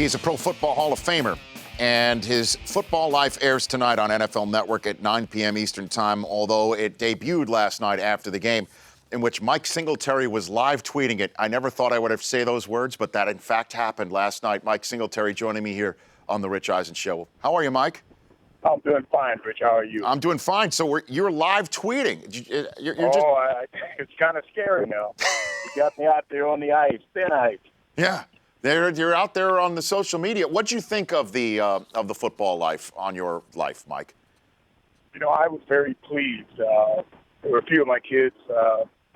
He's a Pro Football Hall of Famer, and his Football Life airs tonight on NFL Network at 9 p.m. Eastern Time, although it debuted last night after the game, in which Mike Singletary was live tweeting it. I never thought I would have say those words, but that in fact happened last night. Mike Singletary joining me here on The Rich Eisen Show. How are you, Mike? I'm doing fine, Rich. How are you? I'm doing fine. So you're live tweeting. It's kind of scary now. You got me out there on the ice, thin ice. Yeah. You're out there on the social media. What'd you think of the Football Life on your life, Mike? You know, I was very pleased. There were a few of my kids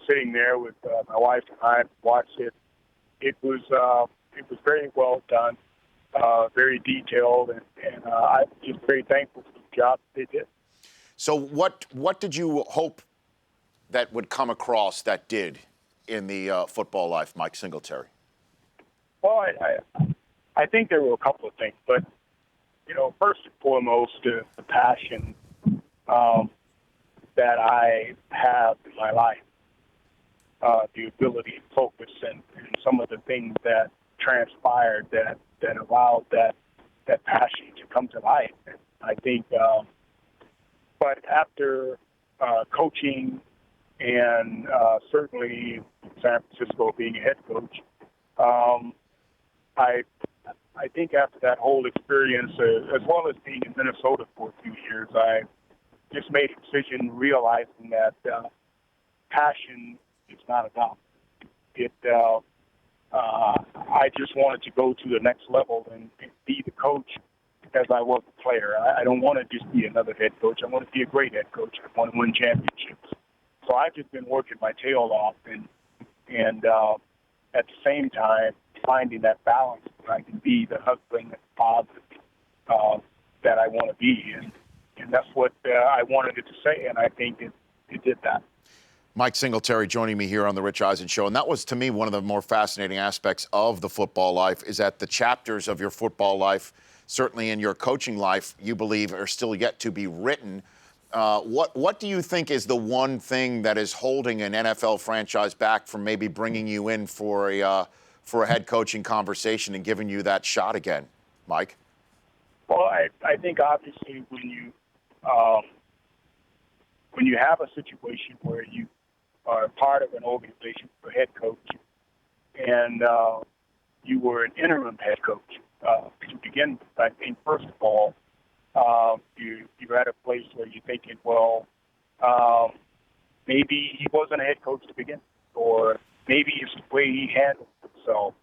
sitting there with my wife and I watched it. It was very well done, very detailed, and I'm just very thankful for the job they did. So what did you hope that would come across that did in the Football Life, Mike Singletary? Well, I think there were a couple of things, but, you know, first and foremost, the passion that I have in my life, the ability to focus and some of the things that transpired that allowed that passion to come to life. And I think, but after coaching and certainly San Francisco being a head coach, I think after that whole experience, as well as being in Minnesota for a few years, I just made a decision realizing that passion is not enough. I just wanted to go to the next level and be the coach as I was a player. I don't want to just be another head coach. I want to be a great head coach. I want to win championships. So I've just been working my tail off and at the same time, finding that balance where I can be the husband and father that I want to be. And that's what I wanted it to say, and I think it did that. Mike Singletary joining me here on The Rich Eisen Show. And that was, to me, one of the more fascinating aspects of the football life is that the chapters of your football life, certainly in your coaching life, you believe are still yet to be written. What do you think is the one thing that is holding an NFL franchise back from maybe bringing you in for a head coaching conversation and giving you that shot again, Mike? Well, I think obviously when you have a situation where you are part of an organization for head coach and you were an interim head coach to begin with, I think first of all, you're at a place where you're thinking, well, maybe he wasn't a head coach to begin, or maybe it's the way he handled himself.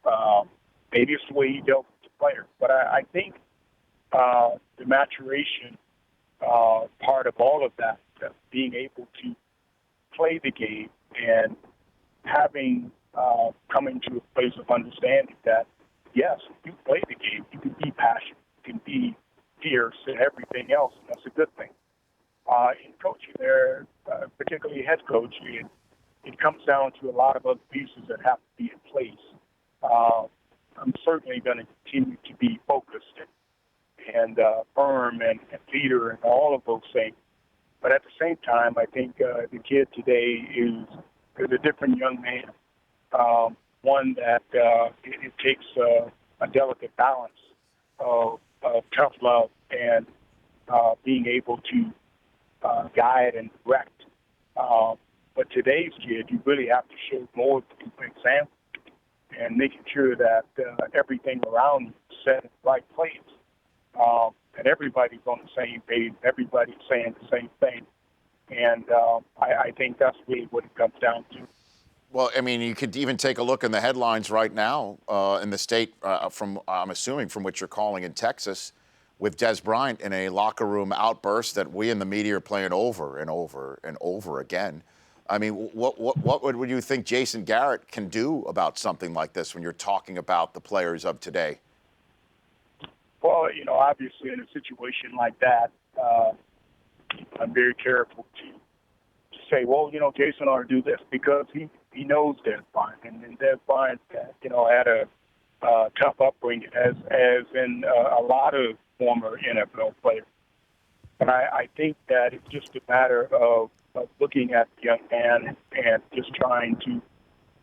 Maybe it's the way he dealt with the player. But I think the maturation part of all of that, being able to play the game and having coming to a place of understanding that, yes, you play the game, you can be passionate, you can be fierce and everything else, and that's a good thing. In coaching there, particularly head coach, it comes down to a lot of other pieces that have to be in place. I'm certainly going to continue to be focused and firm and leader and all of those things. But at the same time, I think the kid today is a different young man, one that it takes a delicate balance of tough love and being able to guide and direct. But today's kid, you really have to show more to example and making sure that everything around you is set in the right place. And everybody's on the same page, everybody's saying the same thing. And I think that's really what it comes down to. Well, I mean, you could even take a look in the headlines right now in the state, I'm assuming from what you're calling in Texas, with Des Bryant in a locker room outburst that we in the media are playing over and over and over again. I mean, what would you think Jason Garrett can do about something like this when you're talking about the players of today? Well, you know, obviously in a situation like that, I'm very careful to say, well, you know, Jason ought to do this because he knows Des Bryant, and Des Bryant, you know, had a tough upbringing, as in a lot of former NFL players. And I think that it's just a matter of looking at the young man and just trying to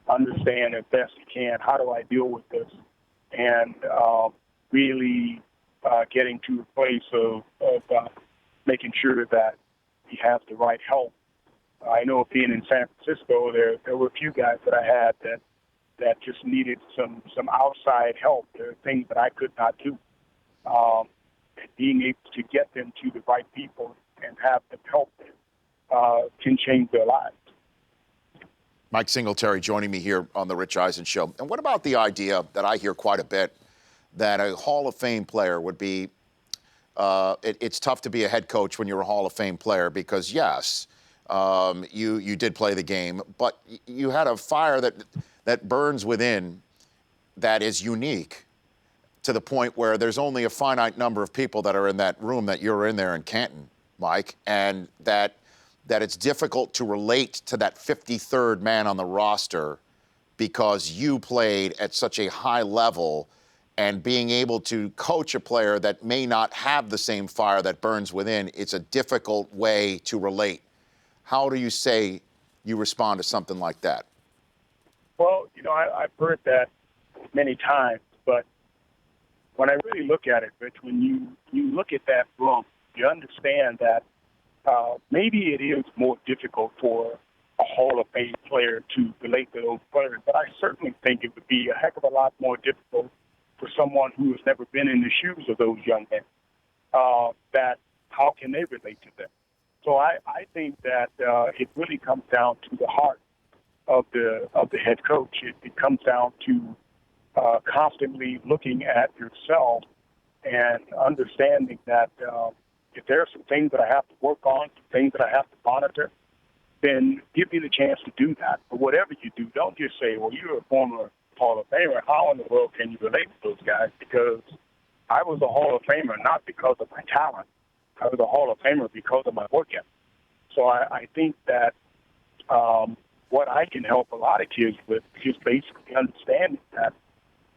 understand as best he can, how do I deal with this? And really getting to a place of making sure that he has the right help. I know being in San Francisco, there were a few guys that I had that just needed some outside help. There are things that I could not do. Being able to get them to the right people and have them help them can change their lives. Mike Singletary joining me here on the Rich Eisen Show. And what about the idea that I hear quite a bit that a Hall of Fame player would be, it's tough to be a head coach when you're a Hall of Fame player because, yes, you did play the game, but you had a fire that burns within that is unique to the point where there's only a finite number of people that are in that room that you're in there in Canton, Mike, and that it's difficult to relate to that 53rd man on the roster because you played at such a high level, and being able to coach a player that may not have the same fire that burns within, it's a difficult way to relate. How do you say you respond to something like that? Well, I've heard that many times, but when I really look at it, Rich, when you look at that room, you understand that maybe it is more difficult for a Hall of Fame player to relate to those players, but I certainly think it would be a heck of a lot more difficult for someone who has never been in the shoes of those young men. That how can they relate to them? So I think that it really comes down to the heart of the head coach. It comes down to constantly looking at yourself and understanding that if there are some things that I have to work on, some things that I have to monitor, then give me the chance to do that. But whatever you do, don't just say, well, you're a former Hall of Famer. How in the world can you relate to those guys? Because I was a Hall of Famer not because of my talent. I was a Hall of Famer because of my work ethic. So I think that what I can help a lot of kids with is basically understanding that,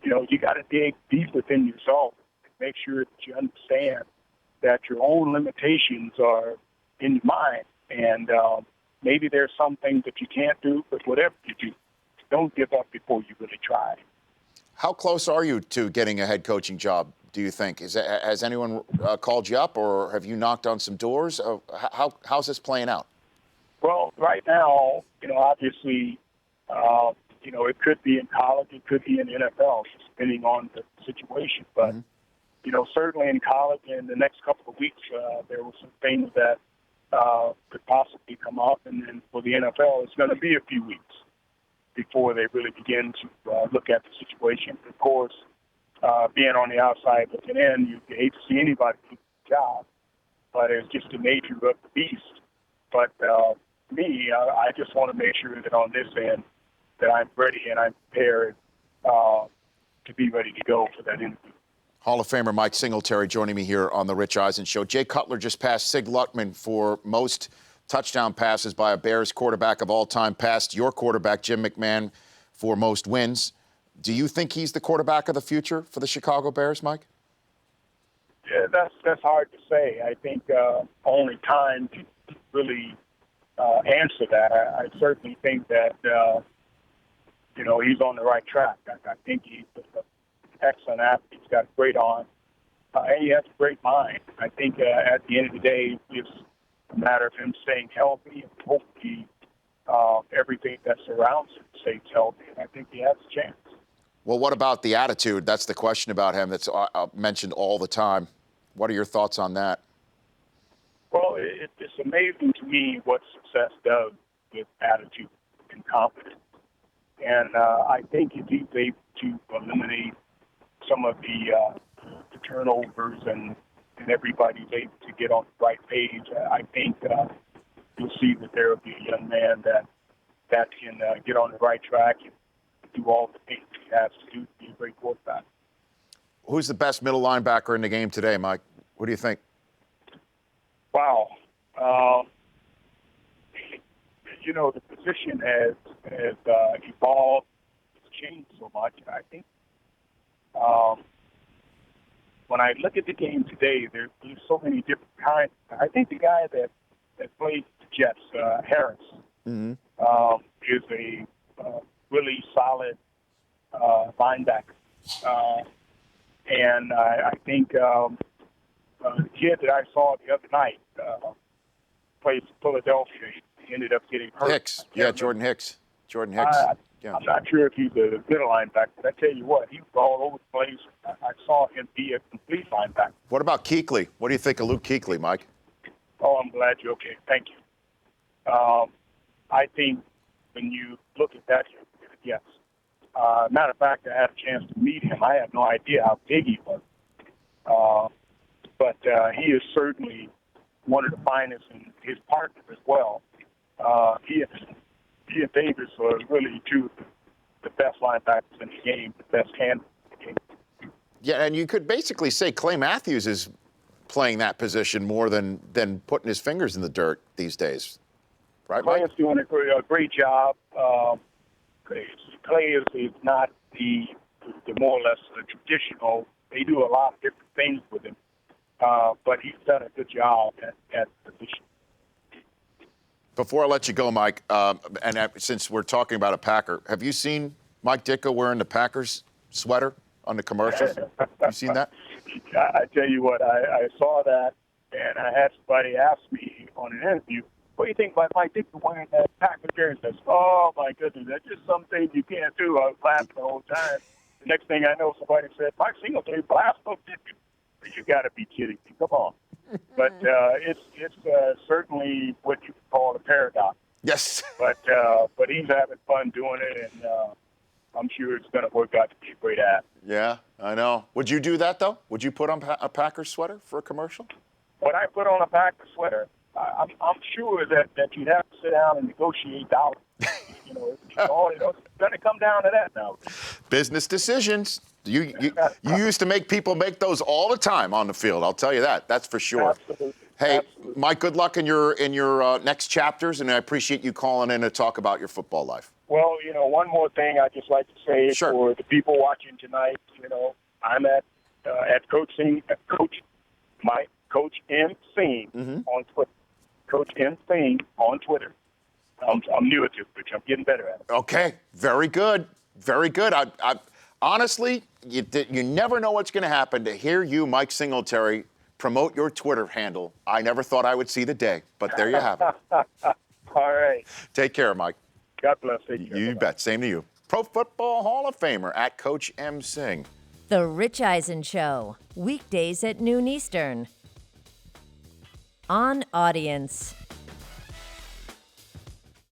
you got to dig deep within yourself and make sure that you understand that your own limitations are in your mind. And maybe there's some things that you can't do, but whatever you do, don't give up before you really try. How close are you to getting a head coaching job, do you think? Has anyone called you up, or have you knocked on some doors? How's this playing out? Well, right now, obviously, it could be in college, it could be in the NFL, just depending on the situation. But, certainly in college in the next couple of weeks, there were some things that could possibly come up. And then for the NFL, it's going to be a few weeks before they really begin to look at the situation. Of course, being on the outside looking in, you hate to see anybody lose their job, but it's just the nature of the beast. But I just want to make sure that on this end that I'm ready and I'm prepared to be ready to go for that interview. Hall of Famer Mike Singletary joining me here on the Rich Eisen Show. Jay Cutler just passed Sig Luckman for most touchdown passes by a Bears quarterback of all time, passed your quarterback, Jim McMahon, for most wins. Do you think he's the quarterback of the future for the Chicago Bears, Mike? Yeah, that's hard to say. I think only time can really answer that. I certainly think that, he's on the right track. I think he's an excellent athlete. He's got a great arm. And he has a great mind. I think at the end of the day, it's a matter of him staying healthy and hopefully everything that surrounds him stays healthy. And I think he has a chance. Well, what about the attitude? That's the question about him that's mentioned all the time. What are your thoughts on that? Well, it's amazing to me what success does with attitude and confidence. And I think if he's able to eliminate some of the turnovers and everybody's able to get on the right page, I think you'll see that there will be a young man that can get on the right track and do all the things he has to do to be a great quarterback. Who's the best middle linebacker in the game today, Mike? What do you think? Wow. The position has evolved, it's changed so much. I think when I look at the game today, there's so many different kinds. I think the guy that played the Jets, Harris, is a really solid linebacker. And I think the kid that I saw the other night plays for Philadelphia. He ended up getting hurt. Hicks. Yeah, Jordan Hicks. Jordan Hicks. Yeah. I'm not sure if he's a middle linebacker, but I tell you what, he was all over the place. I saw him be a complete linebacker. What about Kuechly? What do you think of Luke Kuechly, Mike? Oh, I'm glad you're okay. Thank you. I think when you look at that, yes. Matter of fact, I had a chance to meet him. I had no idea how big he was. But he is certainly one of the finest, and his partner as well. He and Davis are really two of the best linebackers in the game, the best handlers in the game. Yeah, and you could basically say Clay Matthews is playing that position more than putting his fingers in the dirt these days. Right, Mike? Clay is doing a great job. Clay is not the more or less the traditional. They do a lot of different things with him, but he's done a good job at the position. Before I let you go, Mike, since we're talking about a Packer, have you seen Mike Ditka wearing the Packers sweater on the commercials? You seen that? I tell you what, I saw that, and I had somebody ask me on an interview, what do you think about Mike Ditka wearing that Packer jersey? I said, oh, my goodness, that's just something you can't do. I was laughing the whole time. The next thing I know, somebody said, Mike Singletary blast up Ditka. You got to be kidding me. Come on. But it's certainly what you call a paradox. Yes. But he's having fun doing it, and I'm sure it's going to work out to be a great ad. Yeah, I know. Would you do that, though? Would you put on a Packers sweater for a commercial? When I put on a Packers sweater, I'm sure that you'd have to sit down and negotiate dollars. It's going to come down to that now. Business decisions. You used to make people make those all the time on the field. I'll tell you that. That's for sure. Absolutely. Hey, Absolutely. Mike, good luck in your next chapters, and I appreciate you calling in to talk about your football life. Well, one more thing I'd just like to say Sure. for the people watching tonight, I'm at Coach M. Singh on Twitter. Coach M. Singh on Twitter. I'm new at it, but I'm getting better at it. Okay, very good. Very good. I honestly, you never know what's going to happen. To hear you, Mike Singletary, promote your Twitter handle, I never thought I would see the day, but there you have it. All right. Take care, Mike. God bless. Take care. You Bye-bye. bet. Same to you. Pro Football Hall of Famer at Coach M. Singh. The Rich Eisen Show, weekdays at noon Eastern. On Audience.